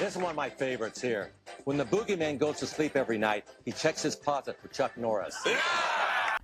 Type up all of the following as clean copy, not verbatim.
This is one of my favorites here. When the boogeyman goes to sleep every night, he checks his closet for Chuck Norris.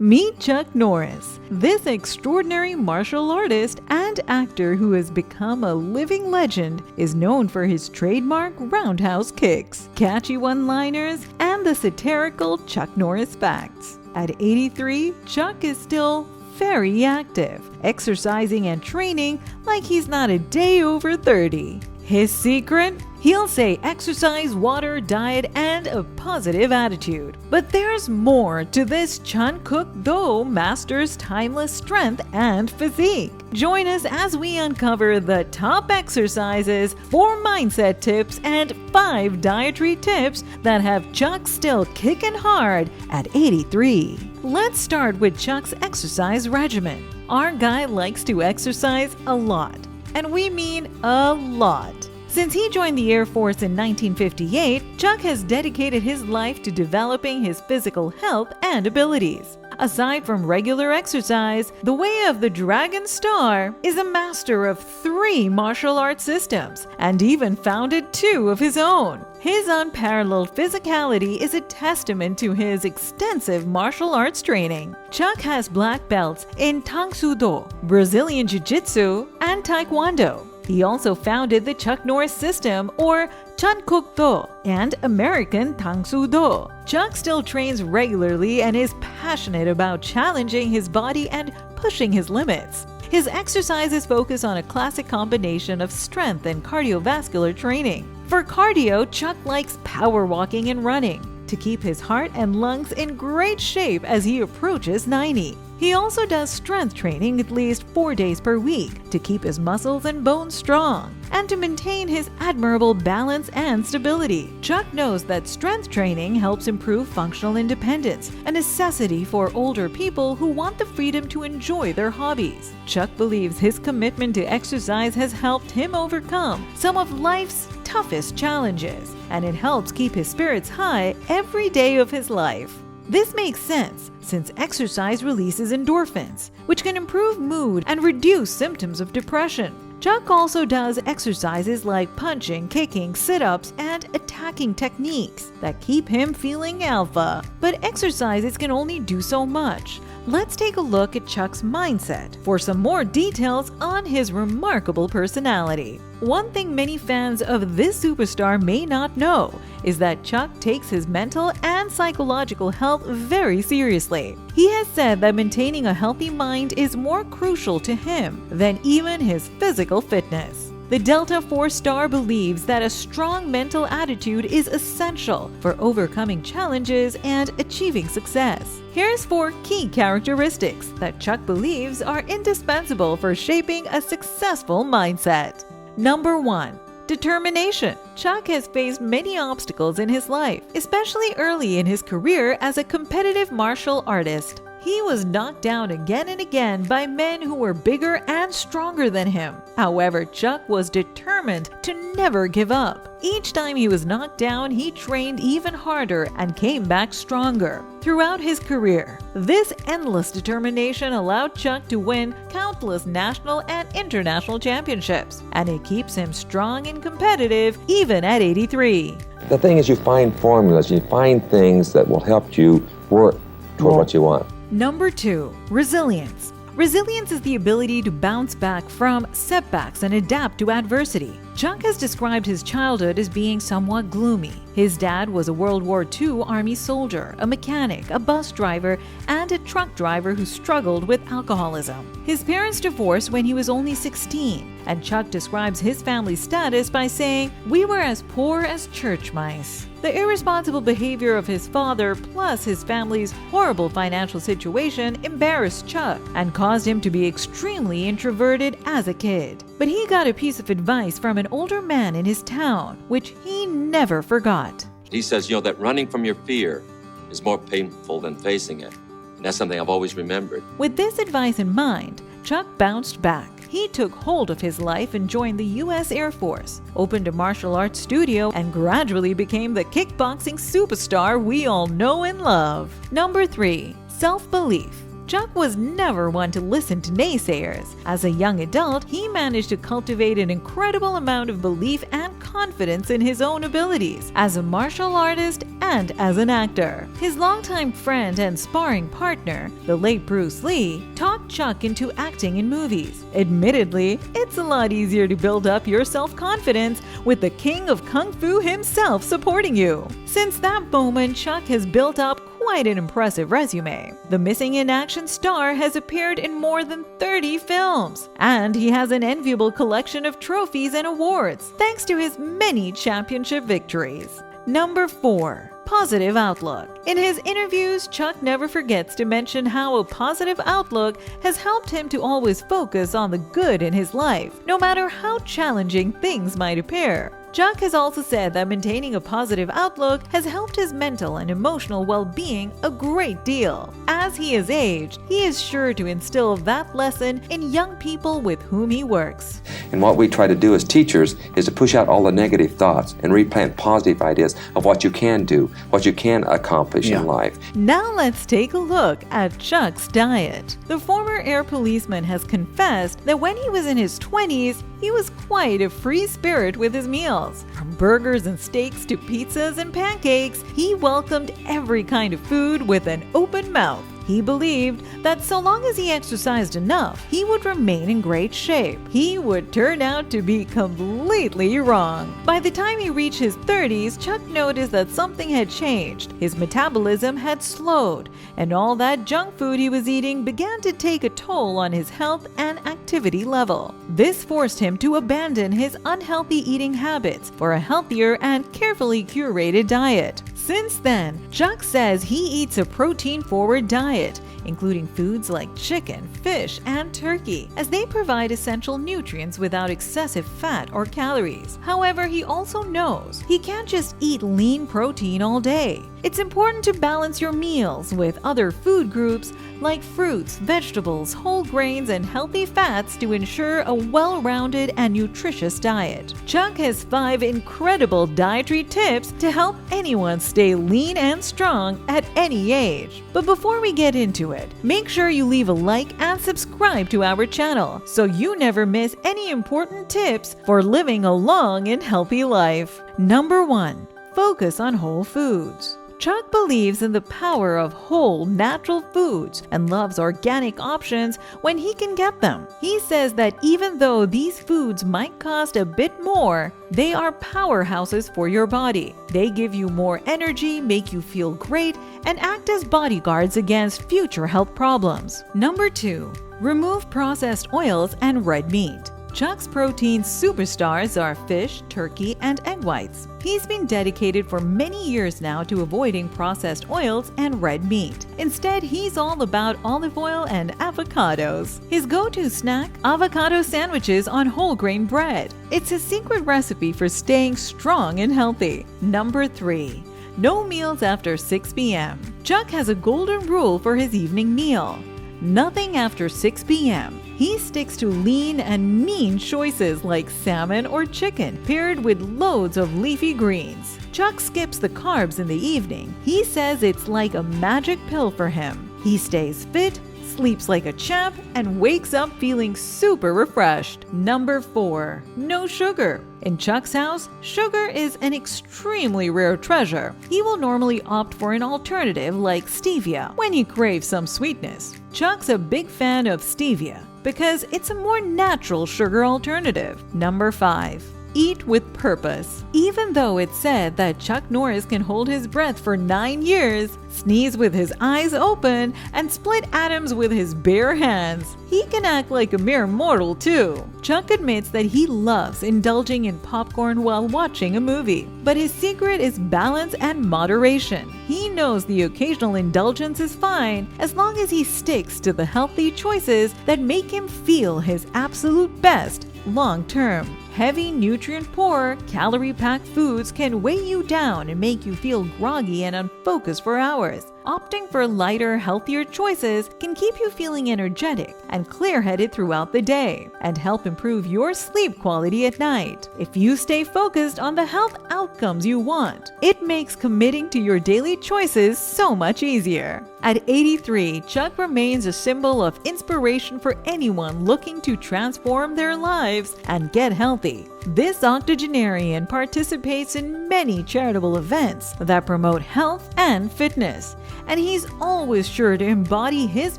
Meet Chuck Norris. This extraordinary martial artist and actor who has become a living legend is known for his trademark roundhouse kicks, catchy one-liners, and the satirical Chuck Norris Facts. At 83, Chuck is still very active, exercising and training like he's not a day over 30. His secret? He'll say exercise, water, diet, and a positive attitude. But there's more to this Chun Kuk Do master's timeless strength and physique. Join us as we uncover the top exercises, 4 mindset tips, and 5 dietary tips that have Chuck still kicking hard at 83. Let's start with Chuck's exercise regimen. Our guy likes to exercise a lot. And we mean a lot. Since he joined the Air Force in 1958, Chuck has dedicated his life to developing his physical health and abilities. Aside from regular exercise, the Way of the Dragon Star is a master of 3 martial arts systems and even founded 2 of his own. His unparalleled physicality is a testament to his extensive martial arts training. Chuck has black belts in Kung Do, Brazilian Jiu-Jitsu, and Taekwondo. He also founded the Chuck Norris system, or Chun Kuk Do, and American Kung Do. Chuck still trains regularly and is passionate about challenging his body and pushing his limits. His exercises focus on a classic combination of strength and cardiovascular training. For cardio, Chuck likes power walking and running to keep his heart and lungs in great shape as he approaches 90. He also does strength training at least 4 days per week to keep his muscles and bones strong and to maintain his admirable balance and stability. Chuck knows that strength training helps improve functional independence, a necessity for older people who want the freedom to enjoy their hobbies. Chuck believes his commitment to exercise has helped him overcome some of life's toughest challenges, and it helps keep his spirits high every day of his life. This makes sense since exercise releases endorphins, which can improve mood and reduce symptoms of depression. Chuck also does exercises like punching, kicking, sit-ups, and attacking techniques that keep him feeling alpha. But exercises can only do so much. Let's take a look at Chuck's mindset for some more details on his remarkable personality. One thing many fans of this superstar may not know is that Chuck takes his mental and psychological health very seriously. He has said that maintaining a healthy mind is more crucial to him than even his physical fitness. The Delta Force star believes that a strong mental attitude is essential for overcoming challenges and achieving success. Here's 4 key characteristics that Chuck believes are indispensable for shaping a successful mindset. Number 1. Determination. Chuck has faced many obstacles in his life, especially early in his career as a competitive martial artist. He was knocked down again and again by men who were bigger and stronger than him. However, Chuck was determined to never give up. Each time he was knocked down, he trained even harder and came back stronger. Throughout his career, this endless determination allowed Chuck to win countless national and international championships, and it keeps him strong and competitive even at 83. The thing is, you find formulas, you find things that will help you work toward what you want. Number 2. Resilience. Resilience is the ability to bounce back from setbacks and adapt to adversity. Chuck has described his childhood as being somewhat gloomy. His dad was a World War II Army soldier, a mechanic, a bus driver, and a truck driver who struggled with alcoholism. His parents divorced when he was only 16, and Chuck describes his family's status by saying, "We were as poor as church mice." The irresponsible behavior of his father plus his family's horrible financial situation embarrassed Chuck and caused him to be extremely introverted as a kid. But he got a piece of advice from an older man in his town, which he never forgot. He says, that running from your fear is more painful than facing it. And that's something I've always remembered. With this advice in mind, Chuck bounced back. He took hold of his life and joined the U.S. Air Force, opened a martial arts studio, and gradually became the kickboxing superstar we all know and love. Number 3. Self-belief. Chuck was never one to listen to naysayers. As a young adult, he managed to cultivate an incredible amount of belief and confidence in his own abilities as a martial artist and as an actor. His longtime friend and sparring partner, the late Bruce Lee, talked Chuck into acting in movies. Admittedly, it's a lot easier to build up your self-confidence with the king of kung fu himself supporting you. Since that moment, Chuck has built up quite an impressive resume. The missing in action star has appeared in more than 30 films, and he has an enviable collection of trophies and awards thanks to his many championship victories. Number 4. Positive outlook. In his interviews, Chuck never forgets to mention how a positive outlook has helped him to always focus on the good in his life, no matter how challenging things might appear. Chuck has also said that maintaining a positive outlook has helped his mental and emotional well-being a great deal. As he has aged, he is sure to instill that lesson in young people with whom he works. And what we try to do as teachers is to push out all the negative thoughts and replant positive ideas of what you can do, what you can accomplish in life. Now let's take a look at Chuck's diet. The former air policeman has confessed that when he was in his 20s, he was quite a free spirit with his meals. From burgers and steaks to pizzas and pancakes, he welcomed every kind of food with an open mouth. He believed that so long as he exercised enough, he would remain in great shape. He would turn out to be completely wrong. By the time he reached his 30s, Chuck noticed that something had changed. His metabolism had slowed, and all that junk food he was eating began to take a toll on his health and activity level. This forced him to abandon his unhealthy eating habits for a healthier and carefully curated diet. Since then, Chuck says he eats a protein-forward diet, including foods like chicken, fish, and turkey, as they provide essential nutrients without excessive fat or calories. However, he also knows he can't just eat lean protein all day. It's important to balance your meals with other food groups like fruits, vegetables, whole grains, and healthy fats to ensure a well-rounded and nutritious diet. Chuck has 5 incredible dietary tips to help anyone stay lean and strong at any age. But before we get into it, make sure you leave a like and subscribe to our channel so you never miss any important tips for living a long and healthy life. Number 1. Focus on whole foods. Chuck believes in the power of whole, natural foods and loves organic options when he can get them. He says that even though these foods might cost a bit more, they are powerhouses for your body. They give you more energy, make you feel great, and act as bodyguards against future health problems. Number 2. Remove processed oils and red meat. Chuck's protein superstars are fish, turkey, and egg whites. He's been dedicated for many years now to avoiding processed oils and red meat. Instead, he's all about olive oil and avocados. His go-to snack? Avocado sandwiches on whole grain bread. It's his secret recipe for staying strong and healthy. Number 3. No meals after 6 p.m. Chuck has a golden rule for his evening meal. Nothing after 6 p.m. He sticks to lean and mean choices like salmon or chicken, paired with loads of leafy greens. Chuck skips the carbs in the evening. He says it's like a magic pill for him. He stays fit, sleeps like a champ, and wakes up feeling super refreshed. Number 4. No sugar. In Chuck's house, sugar is an extremely rare treasure. He will normally opt for an alternative like stevia when he craves some sweetness. Chuck's a big fan of stevia because it's a more natural sugar alternative. Number 5. Eat with purpose. Even though it's said that Chuck Norris can hold his breath for 9 years, sneeze with his eyes open, and split atoms with his bare hands, he can act like a mere mortal too. Chuck admits that he loves indulging in popcorn while watching a movie, but his secret is balance and moderation. He knows the occasional indulgence is fine as long as he sticks to the healthy choices that make him feel his absolute best long term. Heavy, nutrient-poor, calorie-packed foods can weigh you down and make you feel groggy and unfocused for hours. Opting for lighter, healthier choices can keep you feeling energetic and clear-headed throughout the day and help improve your sleep quality at night. If you stay focused on the health outcomes you want, it makes committing to your daily choices so much easier. At 83, Chuck remains a symbol of inspiration for anyone looking to transform their lives and get healthy. This octogenarian participates in many charitable events that promote health and fitness, and he's always sure to embody his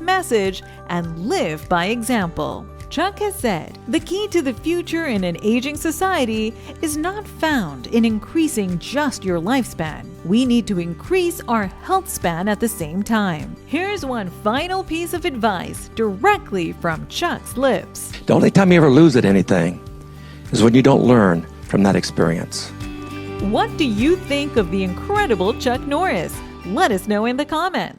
message and live by example. Chuck has said, "The key to the future in an aging society is not found in increasing just your lifespan. We need to increase our health span at the same time." Here's one final piece of advice directly from Chuck's lips. The only time you ever lose at anything is when you don't learn from that experience. What do you think of the incredible Chuck Norris? Let us know in the comments.